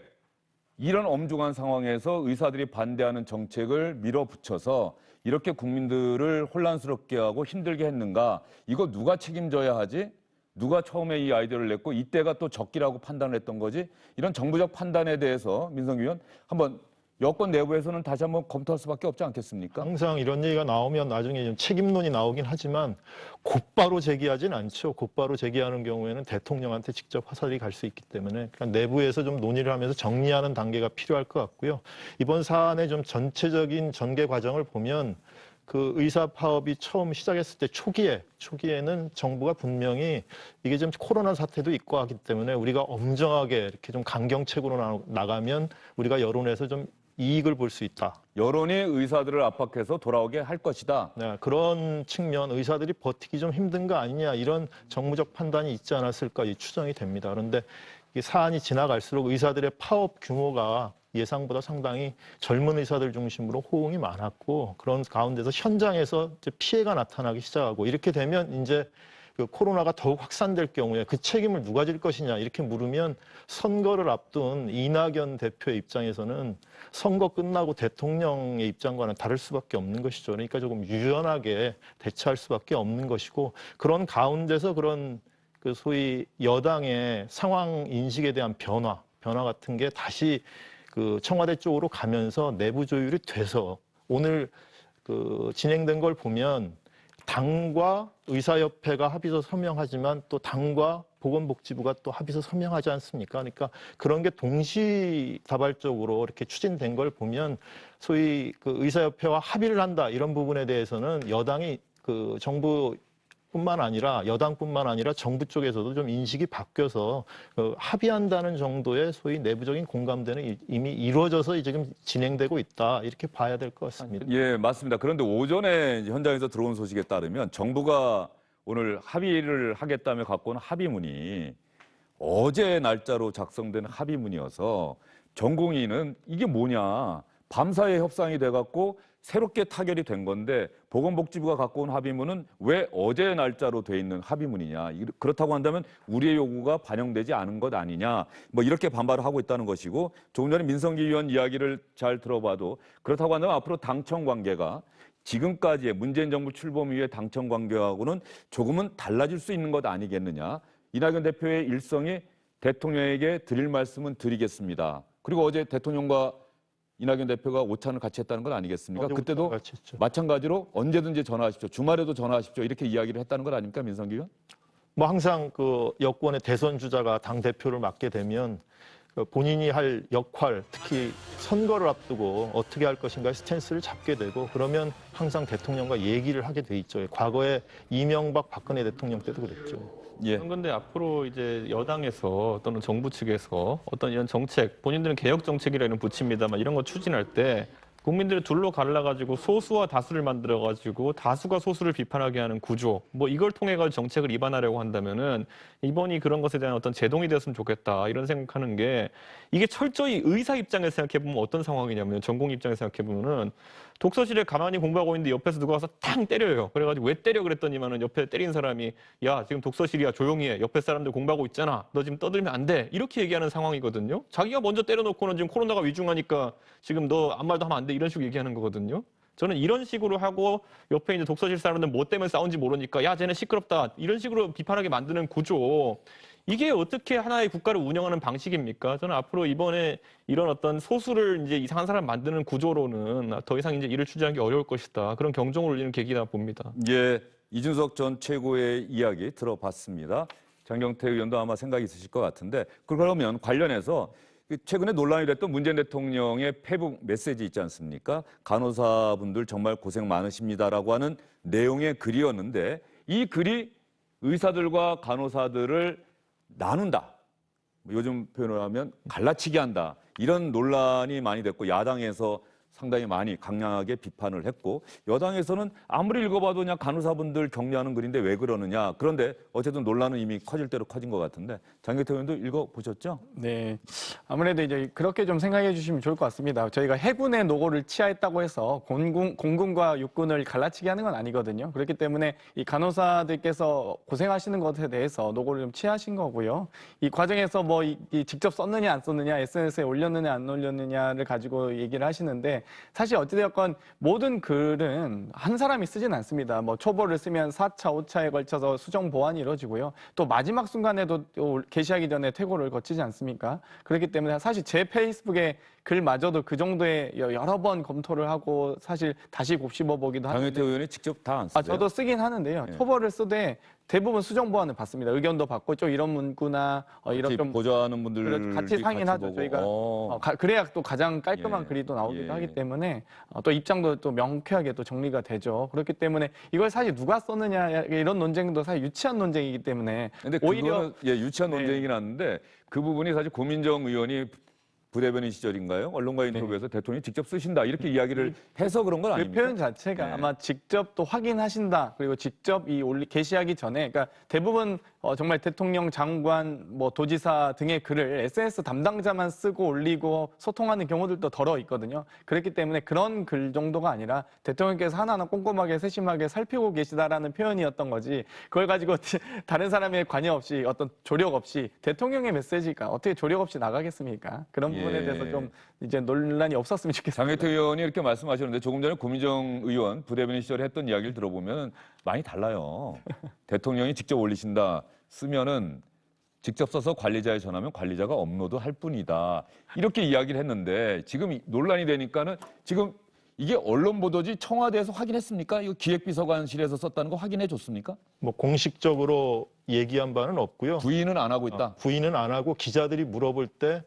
이런 엄중한 상황에서 의사들이 반대하는 정책을 밀어붙여서 이렇게 국민들을 혼란스럽게 하고 힘들게 했는가? 이거 누가 책임져야 하지? 누가 처음에 이 아이디어를 냈고 이때가 또 적기라고 판단을 했던 거지? 이런 정부적 판단에 대해서 민성기 의원 한번 여권 내부에서는 다시 한번 검토할 수밖에 없지 않겠습니까? 항상 이런 얘기가 나오면 나중에 좀 책임론이 나오긴 하지만 곧바로 제기하진 않죠. 곧바로 제기하는 경우에는 대통령한테 직접 화살이 갈 수 있기 때문에 그러니까 내부에서 좀 논의를 하면서 정리하는 단계가 필요할 것 같고요. 이번 사안의 좀 전체적인 전개 과정을 보면 그 의사 파업이 처음 시작했을 때 초기에는 정부가 분명히 이게 좀 코로나 사태도 있고 하기 때문에 우리가 엄정하게 이렇게 좀 강경책으로 나가면 우리가 여론에서 좀 이익을 볼 수 있다. 여론이 의사들을 압박해서 돌아오게 할 것이다. 네, 그런 측면 의사들이 버티기 좀 힘든 거 아니냐 이런 정무적 판단이 있지 않았을까 이 추정이 됩니다. 그런데 이 사안이 지나갈수록 의사들의 파업 규모가 예상보다 상당히 젊은 의사들 중심으로 호응이 많았고 그런 가운데서 현장에서 이제 피해가 나타나기 시작하고 이렇게 되면 이제 그 코로나가 더욱 확산될 경우에 그 책임을 누가 질 것이냐 이렇게 물으면 선거를 앞둔 이낙연 대표의 입장에서는 선거 끝나고 대통령의 입장과는 다를 수밖에 없는 것이죠. 그러니까 조금 유연하게 대처할 수밖에 없는 것이고 그런 가운데서 그런 그 소위 여당의 상황 인식에 대한 변화 같은 게 다시 그 청와대 쪽으로 가면서 내부 조율이 돼서 오늘 그 진행된 걸 보면 당과 의사협회가 합의서 서명하지만 또 당과 보건복지부가 또 합의서 서명하지 않습니까? 그러니까 그런 게 동시다발적으로 이렇게 추진된 걸 보면 소위 그 의사협회와 합의를 한다 이런 부분에 대해서는 여당이 그 정부뿐만 아니라 여당뿐만 아니라 정부 쪽에서도 좀 인식이 바뀌어서 합의한다는 정도의 소위 내부적인 공감대는 이미 이루어져서 이제 지금 진행되고 있다 이렇게 봐야 될 것 같습니다. 예, 맞습니다. 그런데 오전에 이제 현장에서 들어온 소식에 따르면 정부가 오늘 합의를 하겠다며 갖고 온 합의문이 어제 날짜로 작성된 합의문이어서 전공의는 이게 뭐냐 밤사이에 협상이 돼갖고 새롭게 타결이 된 건데 보건복지부가 갖고 온 합의문은 왜 어제 날짜로 돼 있는 합의문이냐 그렇다고 한다면 우리의 요구가 반영되지 않은 것 아니냐 뭐 이렇게 반발을 하고 있다는 것이고 조금 전에 민성기 의원 이야기를 잘 들어봐도 그렇다고 한다면 앞으로 당청 관계가 지금까지의 문재인 정부 출범 이후의 당청 관계하고는 조금은 달라질 수 있는 것 아니겠느냐. 이낙연 대표의 일성이 대통령에게 드릴 말씀은 드리겠습니다. 그리고 어제 대통령과 이낙연 대표가 오찬을 같이 했다는 건 아니겠습니까? 그때도 마찬가지로 언제든지 전화하십시오. 주말에도 전화하십시오. 이렇게 이야기를 했다는 것 아닙니까? 민성기 의원? 뭐 항상 그 여권의 대선 주자가 당 대표를 맡게 되면 본인이 할 역할, 특히 선거를 앞두고 어떻게 할 것인가 스탠스를 잡게 되고 그러면 항상 대통령과 얘기를 하게 돼 있죠. 과거에 이명박, 박근혜 대통령 때도 그랬죠. 예. 그런데 앞으로 이제 여당에서 또는 정부 측에서 어떤 이런 정책, 본인들은 개혁 정책이라는 붙입니다만 이런 거 추진할 때 국민들을 둘로 갈라가지고 소수와 다수를 만들어가지고 다수가 소수를 비판하게 하는 구조, 뭐 이걸 통해 가지고 정책을 입안하려고 한다면은 이번이 그런 것에 대한 어떤 제동이 됐으면 좋겠다 이런 생각하는 게 이게 철저히 의사 입장에서 생각해 보면 어떤 상황이냐면 전공 입장에서 생각해 보면은 독서실에 가만히 공부하고 있는데 옆에서 누가 와서 탕 때려요. 그래가지고 왜 때려 그랬더니만은 옆에 때린 사람이 야 지금 독서실이야 조용히 해. 옆에 사람들 공부하고 있잖아. 너 지금 떠들면 안 돼. 이렇게 얘기하는 상황이거든요. 자기가 먼저 때려놓고는 지금 코로나가 위중하니까 지금 너 아무 말도 하면 안 돼. 이런 식으로 얘기하는 거거든요. 저는 이런 식으로 하고 옆에 이제 독서실 사람들 뭐 때문에 싸운지 모르니까 야 쟤네 시끄럽다. 이런 식으로 비판하게 만드는 구조. 이게 어떻게 하나의 국가를 운영하는 방식입니까? 저는 앞으로 이번에 이런 어떤 소수를 이제 이상한 사람 만드는 구조로는 더 이상 이제 일을 추진하기 어려울 것이다. 그런 경종을 울리는 계기다 봅니다. 예, 이준석 전 최고의 이야기 들어봤습니다. 장경태 의원도 아마 생각이 있으실 것 같은데 그러면 관련해서 최근에 논란이 됐던 문재인 대통령의 페북 메시지 있지 않습니까? 간호사분들 정말 고생 많으십니다라고 하는 내용의 글이었는데 이 글이 의사들과 간호사들을 나눈다. 요즘 표현을 하면 갈라치기 한다. 이런 논란이 많이 됐고 야당에서 상당히 많이 강력하게 비판을 했고 여당에서는 아무리 읽어봐도 그냥 간호사분들 격려하는 글인데 왜 그러느냐. 그런데 어쨌든 논란은 이미 커질 대로 커진 것 같은데 장경태 의원도 읽어보셨죠? 네. 아무래도 이제 그렇게 좀 생각해 주시면 좋을 것 같습니다. 저희가 해군의 노고를 취하했다고 해서 공군과 육군을 갈라치기 하는 건 아니거든요. 그렇기 때문에 이 간호사들께서 고생하시는 것에 대해서 노고를 좀 취하신 거고요. 이 과정에서 뭐 이 직접 썼느냐 안 썼느냐, SNS에 올렸느냐 안 올렸느냐를 가지고 얘기를 하시는데 사실 어찌되었건 모든 글은 한 사람이 쓰진 않습니다. 뭐 초보를 쓰면 4차, 5차에 걸쳐서 수정 보완이 이루어지고요. 또 마지막 순간에도 또 게시하기 전에 퇴고를 거치지 않습니까? 그렇기 때문에 사실 제 페이스북에 글마저도 그 정도의 여러 번 검토를 하고 사실 다시 곱씹어 보기도 하는데 장경태 의원이 직접 다 안 쓰세요? 저도 쓰긴 하는데요. 예. 초보를 쓰되 대부분 수정 보완을 받습니다. 의견도 받고 좀 이런 문구나 이런 좀 보좌하는 분들 같이 상의하죠. 저희가 그래야 또 가장 깔끔한 예. 글이 또 나오기도 예. 하기 때문에 또 입장도 또 명쾌하게 또 정리가 되죠. 그렇기 때문에 이걸 사실 누가 썼느냐 이런 논쟁도 사실 유치한 논쟁이기 때문에 근데 오히려 그거는 유치한 네. 논쟁이긴 한데 그 부분이 사실 고민정 의원이 부대변인 시절인가요? 언론과 인터뷰에서 대통령이 직접 쓰신다 이렇게 이야기를 해서 그런 건 그 아닙니까? 표현 자체가 네. 아마 직접 또 확인하신다 그리고 직접 게시하기 전에 그러니까 대부분 정말 대통령, 장관, 뭐 도지사 등의 글을 SNS 담당자만 쓰고 올리고 소통하는 경우들도 덜어 있거든요. 그렇기 때문에 그런 글 정도가 아니라 대통령께서 하나하나 꼼꼼하게 세심하게 살피고 계시다라는 표현이었던 거지. 그걸 가지고 다른 사람의 관여 없이 어떤 조력 없이 대통령의 메시지가 어떻게 조력 없이 나가겠습니까? 그런 부분에 예. 대해서 좀 이제 논란이 없었으면 좋겠습니다. 장경태 의원이 이렇게 말씀하셨는데 조금 전에 고민정 의원 부대변인 시절에 했던 이야기를 들어보면 많이 달라요. 대통령이 직접 올리신다 쓰면은 직접 써서 관리자에 전하면 관리자가 업로드 할 뿐이다. 이렇게 이야기를 했는데 지금 논란이 되니까는 지금 이게 언론 보도지 청와대에서 확인했습니까? 이거 기획비서관실에서 썼다는 거 확인해 줬습니까? 뭐 공식적으로 얘기한 바는 없고요. 부인은 안 하고 있다. 부인은 안 하고 기자들이 물어볼 때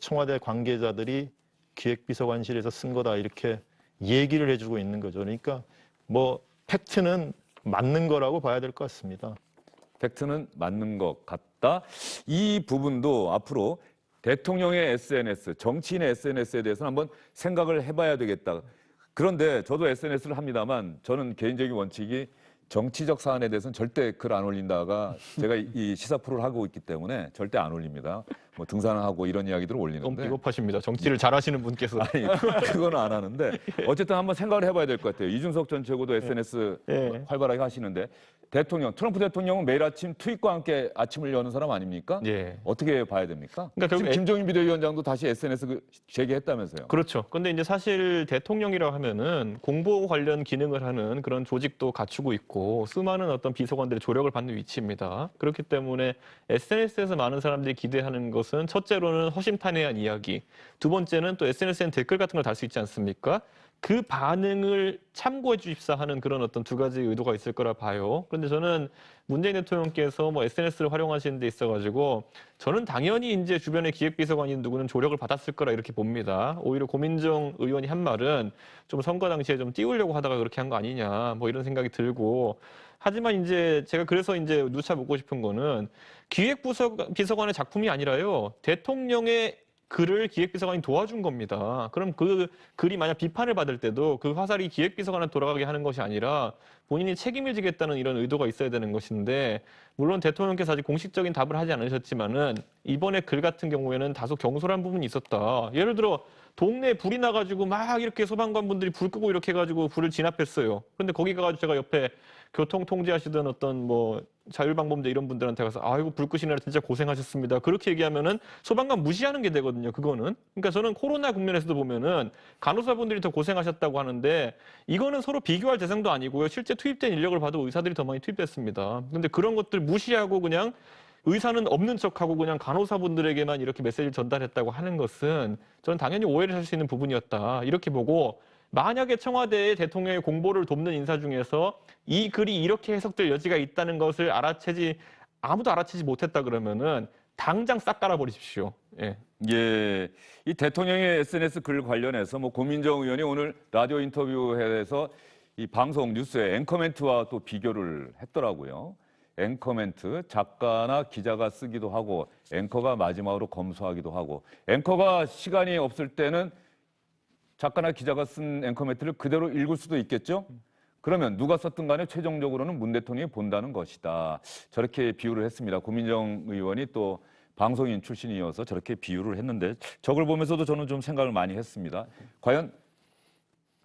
청와대 관계자들이 기획비서관실에서 쓴 거다 이렇게 얘기를 해주고 있는 거죠. 그러니까 뭐 팩트는 맞는 거라고 봐야 될 것 같습니다. 팩트는 맞는 것 같다. 이 부분도 앞으로 대통령의 SNS, 정치인의 SNS에 대해서는 한번 생각을 해봐야 되겠다. 그런데 저도 SNS를 합니다만 저는 개인적인 원칙이 정치적 사안에 대해서는 절대 글 안 올린다가 제가 이 시사 프로를 하고 있기 때문에 절대 안 올립니다. 뭐 등산하고 이런 이야기들을 너무 올리는데 비겁하십니다. 정치를 잘하시는 분께서. 아니 그거는 안 하는데 어쨌든 한번 생각을 해봐야 될 것 같아요. 이준석 전 최고도 SNS 활발하게 하시는데 트럼프 대통령은 매일 아침 트윗과 함께 아침을 여는 사람 아닙니까? 예. 어떻게 봐야 됩니까? 그러니까 지금 결국 김종인 비대위원장도 다시 SNS 재개했다면서요. 그렇죠. 근데 이제 사실 대통령이라고 하면은 공보 관련 기능을 하는 그런 조직도 갖추고 있고 수많은 어떤 비서관들의 조력을 받는 위치입니다. 그렇기 때문에 SNS에서 많은 사람들이 기대하는 것은 첫째로는 허심탄회한 이야기, 두 번째는 또 SNS에는 댓글 같은 걸 달 수 있지 않습니까? 그 반응을 참고해 주십사 하는 그런 어떤 두 가지 의도가 있을 거라 봐요. 그런데 저는 문재인 대통령께서 뭐 SNS를 활용하시는 데 있어가지고 저는 당연히 이제 주변에 기획비서관인 누구는 조력을 받았을 거라 이렇게 봅니다. 오히려 고민정 의원이 한 말은 좀 선거 당시에 좀 띄우려고 하다가 그렇게 한 거 아니냐 뭐 이런 생각이 들고 하지만 이제 제가 그래서 이제 누차 묻고 싶은 거는 기획비서관의 작품이 아니라요. 대통령의 글을 기획비서관이 도와준 겁니다. 그럼 그 글이 만약 비판을 받을 때도 그 화살이 기획비서관한테 돌아가게 하는 것이 아니라 본인이 책임을 지겠다는 이런 의도가 있어야 되는 것인데 물론 대통령께서 아직 공식적인 답을 하지 않으셨지만은 이번에 글 같은 경우에는 다소 경솔한 부분이 있었다. 예를 들어 동네에 불이 나가지고 막 이렇게 소방관분들이 불 끄고 이렇게 해가지고 불을 진압했어요. 그런데 거기 가가지고 제가 옆에 교통 통제하시던 어떤 뭐 자율방범대 이런 분들한테 가서 아이고 불 끄시느라 진짜 고생하셨습니다. 그렇게 얘기하면은 소방관 무시하는 게 되거든요. 그거는. 그러니까 저는 코로나 국면에서도 보면은 간호사분들이 더 고생하셨다고 하는데 이거는 서로 비교할 대상도 아니고요. 실제 투입된 인력을 봐도 의사들이 더 많이 투입됐습니다. 근데 그런 것들 무시하고 그냥 의사는 없는 척하고 그냥 간호사분들에게만 이렇게 메시지를 전달했다고 하는 것은 저는 당연히 오해를 할 수 있는 부분이었다. 이렇게 보고 만약에 청와대의 대통령의 공보를 돕는 인사 중에서 이 글이 이렇게 해석될 여지가 있다는 것을 아무도 알아채지 못했다 그러면은 당장 싹 깔아버리십시오. 예. 예, 이 대통령의 SNS 글 관련해서 뭐 고민정 의원이 오늘 라디오 인터뷰에서 이 방송 뉴스의 앵커멘트와 또 비교를 했더라고요. 앵커멘트, 작가나 기자가 쓰기도 하고 앵커가 마지막으로 검수하기도 하고 앵커가 시간이 없을 때는 작가나 기자가 쓴 앵커멘트를 그대로 읽을 수도 있겠죠? 그러면 누가 썼든 간에 최종적으로는 문 대통령이 본다는 것이다. 저렇게 비유를 했습니다. 고민정 의원이 또 방송인 출신이어서 저렇게 비유를 했는데 저걸 보면서도 저는 좀 생각을 많이 했습니다. 과연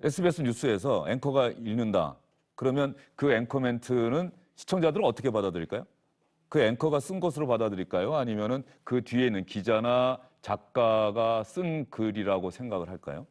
SBS 뉴스에서 앵커가 읽는다. 그러면 그 앵커멘트는 시청자들은 어떻게 받아들일까요? 그 앵커가 쓴 것으로 받아들일까요? 아니면은 그 뒤에 있는 기자나 작가가 쓴 글이라고 생각을 할까요?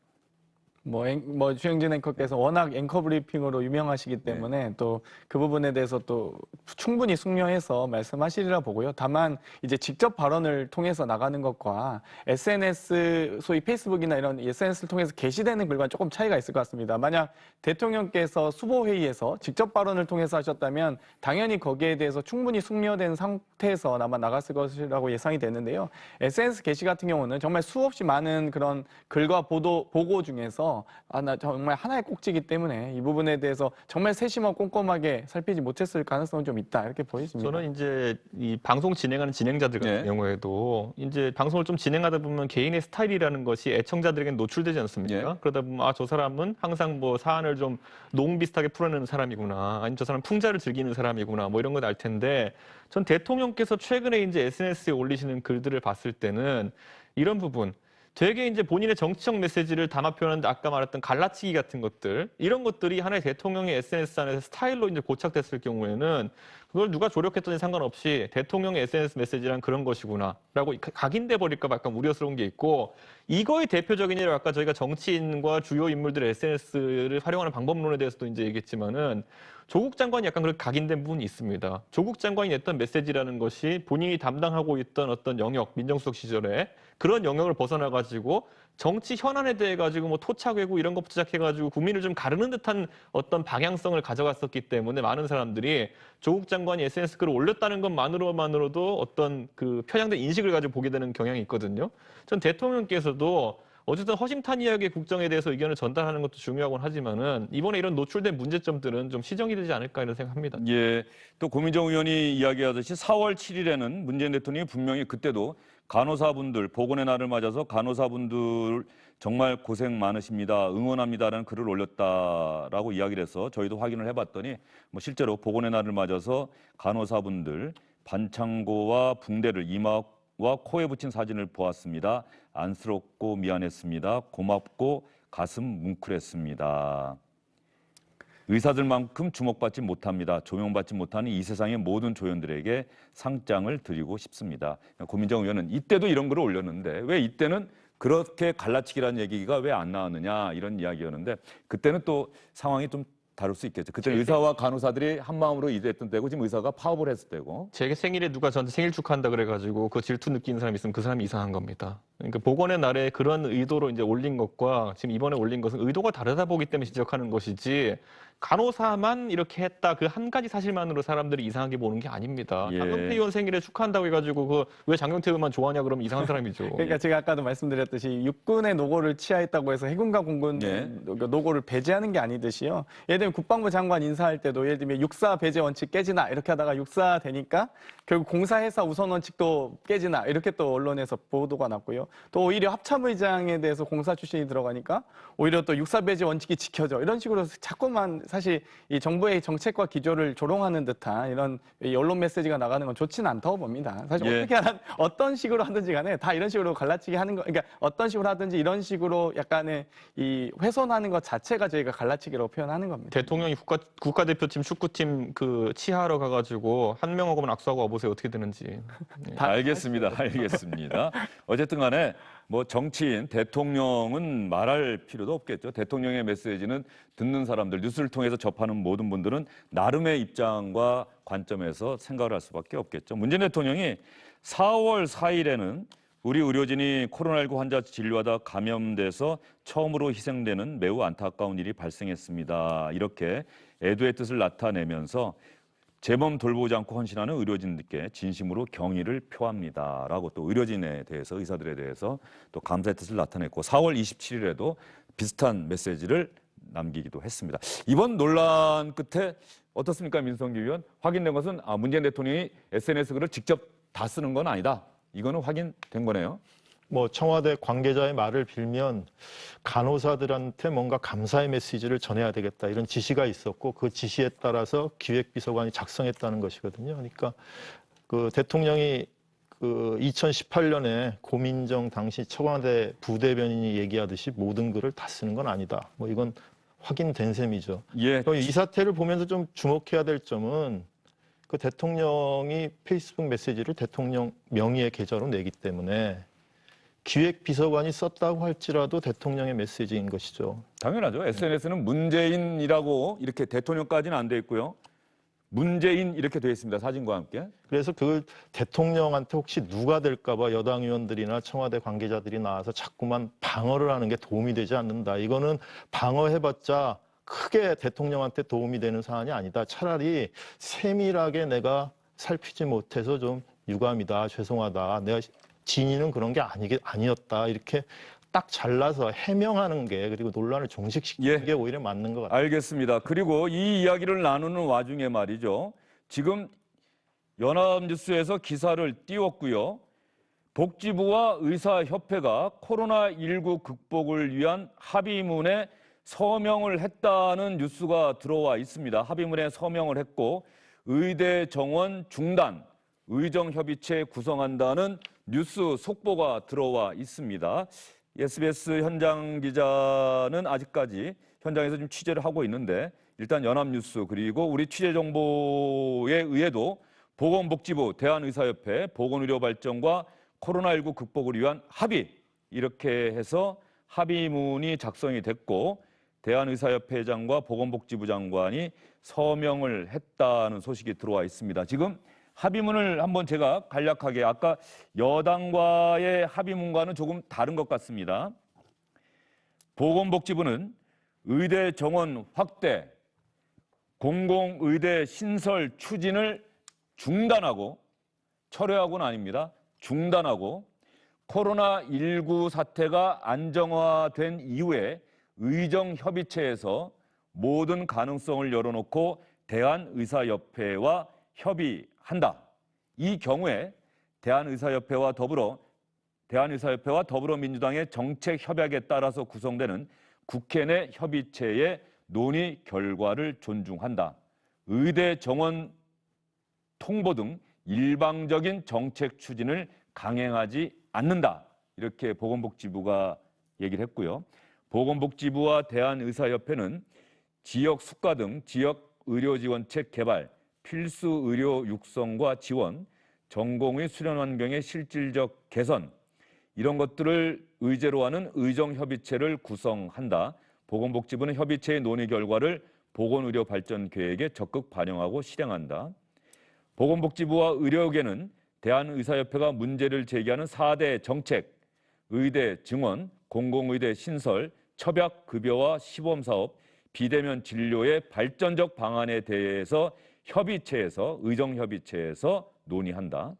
주영진 앵커께서 워낙 앵커 브리핑으로 유명하시기 때문에 또 그 부분에 대해서 또 충분히 숙려해서 말씀하시리라 보고요. 다만 이제 직접 발언을 통해서 나가는 것과 SNS, 소위 페이스북이나 이런 SNS를 통해서 게시되는 글과는 조금 차이가 있을 것 같습니다. 만약 대통령께서 수보회의에서 직접 발언을 통해서 하셨다면 당연히 거기에 대해서 충분히 숙려된 상태에서 아마 나갔을 것이라고 예상이 되는데요. SNS 게시 같은 경우는 정말 수없이 많은 그런 글과 보고 중에서 나 정말 하나의 꼭지이기 때문에 이 부분에 대해서 정말 세심하고 꼼꼼하게 살피지 못했을 가능성은 좀 있다 이렇게 보여집니다. 저는 이제 이 방송 진행하는 진행자들 같은 경우에도 이제 방송을 좀 진행하다 보면 개인의 스타일이라는 것이 애청자들에게 노출되지 않습니까? 그러다 보면 저 사람은 항상 뭐 사안을 좀 농 비슷하게 풀어내는 사람이구나, 아니면 저 사람 풍자를 즐기는 사람이구나, 뭐 이런 건 알 텐데 전 대통령께서 최근에 이제 SNS에 올리시는 글들을 봤을 때는 이런 부분. 되게 이제 본인의 정치적 메시지를 담아 표현하는데 아까 말했던 갈라치기 같은 것들 이런 것들이 하나의 대통령의 SNS 안에서 스타일로 이제 고착됐을 경우에는 그걸 누가 조력했든지 상관없이 대통령의 SNS 메시지란 그런 것이구나라고 각인돼 버릴까 봐 약간 우려스러운 게 있고 이거의 대표적인 예로 아까 저희가 정치인과 주요 인물들의 SNS를 활용하는 방법론에 대해서도 이제 얘기했지만은 조국 장관이 약간 그렇게 각인된 부분이 있습니다. 조국 장관이 냈던 메시지라는 것이 본인이 담당하고 있던 어떤 영역, 민정수석 시절에 그런 영역을 벗어나가지고 정치 현안에 대해 가지고 뭐 토착외구 이런 것부터 시작해가지고 국민을 좀 가르는 듯한 어떤 방향성을 가져갔었기 때문에 많은 사람들이 조국 장관이 SNS 글을 올렸다는 것만으로도 어떤 그 편향된 인식을 가지고 보게 되는 경향이 있거든요. 전 대통령께서도 어쨌든 허심탄회하게 국정에 대해서 의견을 전달하는 것도 중요하곤 하지만은 이번에 이런 노출된 문제점들은 좀 시정이 되지 않을까 이런 생각합니다. 예, 또 고민정 의원이 이야기하듯이 4월 7일에는 문재인 대통령이 분명히 그때도 간호사분들 보건의 날을 맞아서 간호사분들 정말 고생 많으십니다. 응원합니다라는 글을 올렸다라고 이야기를 해서 저희도 확인을 해봤더니 뭐 실제로 보건의 날을 맞아서 간호사분들 반창고와 붕대를 이마와 코에 붙인 사진을 보았습니다. 안쓰럽고 미안했습니다. 고맙고 가슴 뭉클했습니다. 의사들만큼 주목받지 못합니다. 조명받지 못하는 이 세상의 모든 조연들에게 상장을 드리고 싶습니다. 고민정 의원은 이때도 이런 글을 올렸는데 왜 이때는 그렇게 갈라치기라는 얘기가 왜 안 나왔느냐 이런 이야기였는데 그때는 또 상황이 좀 다룰 수 있겠죠. 그때 의사와 간호사들이 한 마음으로 일했던 때고 지금 의사가 파업을 했을 때고. 제 생일에 누가 저한테 생일 축하한다 그래가지고 그 질투 느끼는 사람이 있으면 그 사람이 이상한 겁니다. 그러니까 보건의 날에 그런 의도로 이제 올린 것과 지금 이번에 올린 것은 의도가 다르다 보기 때문에 지적하는 것이지 간호사만 이렇게 했다 그 한 가지 사실만으로 사람들이 이상하게 보는 게 아닙니다. 예. 장경태 의원 생일에 축하한다고 해가지고 그 왜 장경태 의원만 좋아하냐 그러면 이상한 사람이죠. 그러니까 제가 아까도 말씀드렸듯이 육군의 노고를 취하했다고 해서 해군과 공군 예. 노고를 배제하는 게 아니듯이요. 예를 들면 국방부 장관 인사할 때도 예를 들면 육사 배제 원칙 깨지나 이렇게 하다가 육사 되니까 결국 공사회사 우선 원칙도 깨지나 이렇게 또 언론에서 보도가 났고요. 또 오히려 합참의장에 대해서 공사 출신이 들어가니까 오히려 또 육사 배제 원칙이 지켜져 이런 식으로 자꾸만 사실 이 정부의 정책과 기조를 조롱하는 듯한 이런 이 언론 메시지가 나가는 건 좋지는 않다고 봅니다. 사실 예. 어떤 식으로 하든지 간에 다 이런 식으로 갈라치기 하는 거, 그러니까 어떤 식으로 하든지 이런 식으로 약간의 이 훼손하는 것 자체가 저희가 갈라치기라고 표현하는 겁니다. 대통령이 국가대표팀 축구팀 그 치하하러 가가지고 한 명하고만 악수하고 와보세요 어떻게 되는지. 알겠습니다. 알겠습니다. 어쨌든 간에 뭐 정치인, 대통령은 말할 필요도 없겠죠. 대통령의 메시지는 듣는 사람들, 뉴스를 통해서 접하는 모든 분들은 나름의 입장과 관점에서 생각을 할 수밖에 없겠죠. 문재인 대통령이 4월 4일에는 우리 의료진이 코로나19 환자 진료하다 감염돼서 처음으로 희생되는 매우 안타까운 일이 발생했습니다. 이렇게 애도의 뜻을 나타내면서 제 몸 돌보지 않고 헌신하는 의료진들께 진심으로 경의를 표합니다라고 또 의료진에 대해서 의사들에 대해서 또 감사의 뜻을 나타냈고 4월 27일에도 비슷한 메시지를 남기기도 했습니다. 이번 논란 끝에 어떻습니까, 민성기 의원? 확인된 것은 문재인 대통령이 SNS 글을 직접 다 쓰는 건 아니다. 이거는 확인된 거네요. 뭐 청와대 관계자의 말을 빌면 간호사들한테 뭔가 감사의 메시지를 전해야 되겠다 이런 지시가 있었고 그 지시에 따라서 기획비서관이 작성했다는 것이거든요. 그러니까 그 대통령이 그 2018년에 고민정 당시 청와대 부대변인이 얘기하듯이 모든 글을 다 쓰는 건 아니다. 뭐 이건 확인된 셈이죠. 예. 이 사태를 보면서 좀 주목해야 될 점은 그 대통령이 페이스북 메시지를 대통령 명의의 계좌로 내기 때문에 기획비서관이 썼다고 할지라도 대통령의 메시지인 것이죠. 당연하죠. SNS는 문재인이라고 이렇게 대통령까지는 안 돼 있고요. 문재인 이렇게 되어 있습니다. 사진과 함께. 그래서 그 대통령한테 혹시 누가 될까 봐 여당 의원들이나 청와대 관계자들이 나와서 자꾸만 방어를 하는 게 도움이 되지 않는다. 이거는 방어해봤자 크게 대통령한테 도움이 되는 사안이 아니다. 차라리 세밀하게 내가 살피지 못해서 좀 유감이다. 죄송하다. 내가 진위는 그런 게 아니었다. 이렇게 딱 잘라서 해명하는 게 그리고 논란을 종식시키는 게 오히려 맞는 것 같아요. 알겠습니다. 그리고 이 이야기를 나누는 와중에 말이죠. 지금 연합뉴스에서 기사를 띄웠고요. 복지부와 의사협회가 코로나19 극복을 위한 합의문에 서명을 했다는 뉴스가 들어와 있습니다. 합의문에 서명을 했고 의대 정원 중단, 의정협의체 구성한다는 뉴스 속보가 들어와 있습니다. SBS 현장 기자는 아직까지 현장에서 좀 취재를 하고 있는데 일단 연합뉴스 그리고 우리 취재정보에 의해도 보건복지부, 대한의사협회, 보건의료발전과 코로나19 극복을 위한 합의 이렇게 해서 합의문이 작성이 됐고 대한의사협회 장과 보건복지부 장관이 서명을 했다는 소식이 들어와 있습니다. 지금 합의문을 한번 제가 간략하게 아까 여당과의 합의문과는 조금 다른 것 같습니다. 보건복지부는 의대 정원 확대, 공공의대 신설 추진을 중단하고 철회하고는 아닙니다. 중단하고 코로나19 사태가 안정화된 이후에 의정협의체에서 모든 가능성을 열어놓고 대한의사협회와 협의한다. 이 경우에 대한의사협회와 더불어민주당의 정책협약에 따라서 구성되는 국회 내 협의체의 논의 결과를 존중한다. 의대 정원 통보 등 일방적인 정책 추진을 강행하지 않는다. 이렇게 보건복지부가 얘기를 했고요. 보건복지부와 대한의사협회는 지역 수가 등 지역 의료지원책 개발, 필수 의료 육성과 지원, 전공의 수련 환경의 실질적 개선 이런 것들을 의제로 하는 의정협의체를 구성한다. 보건복지부는 협의체의 논의 결과를 보건의료 발전 계획에 적극 반영하고 실행한다. 보건복지부와 의료계는 대한의사협회가 문제를 제기하는 4대 정책, 의대 증원, 공공의대 신설, 처박급여와 시범사업, 비대면 진료의 발전적 방안에 대해서 의정협의체에서 논의한다.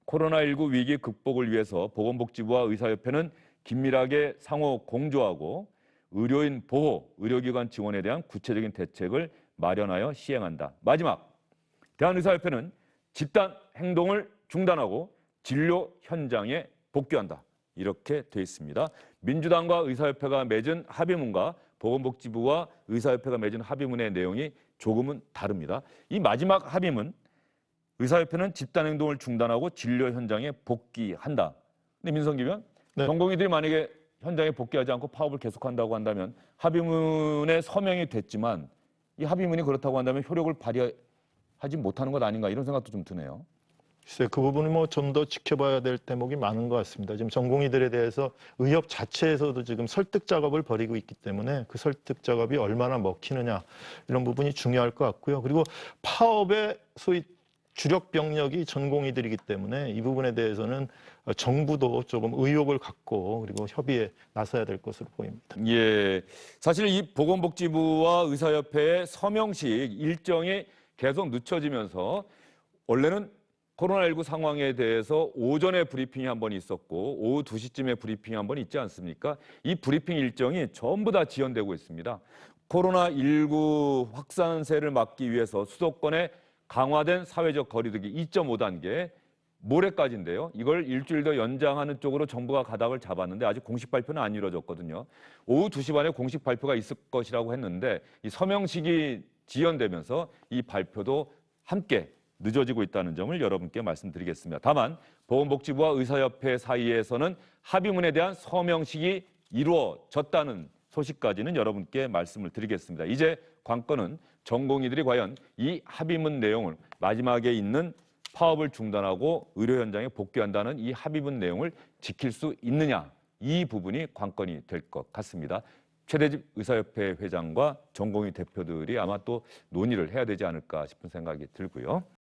코로나19 위기 극복을 위해서 보건복지부와 의사협회는 긴밀하게 상호 공조하고 의료인 보호, 의료기관 지원에 대한 구체적인 대책을 마련하여 시행한다. 마지막, 대한의사협회는 집단 행동을 중단하고 진료 현장에 복귀한다. 이렇게 돼 있습니다. 민주당과 의사협회가 맺은 합의문과 보건복지부와 의사협회가 맺은 합의문의 내용이 조금은 다릅니다. 이 마지막 합의문, 의사협회는 집단 행동을 중단하고 진료 현장에 복귀한다. 근데 민성기 의원, 네. 전공의들이 만약에 현장에 복귀하지 않고 파업을 계속한다고 한다면 합의문에 서명이 됐지만 이 합의문이 그렇다고 한다면 효력을 발휘하지 못하는 것 아닌가 이런 생각도 좀 드네요. 글쎄, 그 부분은 뭐 좀 더 지켜봐야 될 대목이 많은 것 같습니다. 지금 전공의들에 대해서 의협 자체에서도 지금 설득 작업을 벌이고 있기 때문에 그 설득 작업이 얼마나 먹히느냐 이런 부분이 중요할 것 같고요. 그리고 파업의 소위 주력 병력이 전공의들이기 때문에 이 부분에 대해서는 정부도 조금 의욕을 갖고 그리고 협의에 나서야 될 것으로 보입니다. 예, 사실 이 보건복지부와 의사협회의 서명식 일정이 계속 늦춰지면서 원래는 코로나19 상황에 대해서 오전에 브리핑이 한 번 있었고 오후 2시쯤에 브리핑이 한 번 있지 않습니까? 이 브리핑 일정이 전부 다 지연되고 있습니다. 코로나19 확산세를 막기 위해서 수도권에 강화된 사회적 거리두기 2.5단계 모레까지인데요. 이걸 일주일 더 연장하는 쪽으로 정부가 가닥을 잡았는데 아직 공식 발표는 안 이루어졌거든요. 오후 2시 반에 공식 발표가 있을 것이라고 했는데 이 서명식이 지연되면서 이 발표도 함께 늦어지고 있다는 점을 여러분께 말씀드리겠습니다. 다만 보건복지부와 의사협회 사이에서는 합의문에 대한 서명식이 이루어졌다는 소식까지는 여러분께 말씀을 드리겠습니다. 이제 관건은 전공의들이 과연 이 합의문 내용을 마지막에 있는 파업을 중단하고 의료 현장에 복귀한다는 이 합의문 내용을 지킬 수 있느냐, 이 부분이 관건이 될 것 같습니다. 최대집 의사협회 회장과 전공의 대표들이 아마 또 논의를 해야 되지 않을까 싶은 생각이 들고요.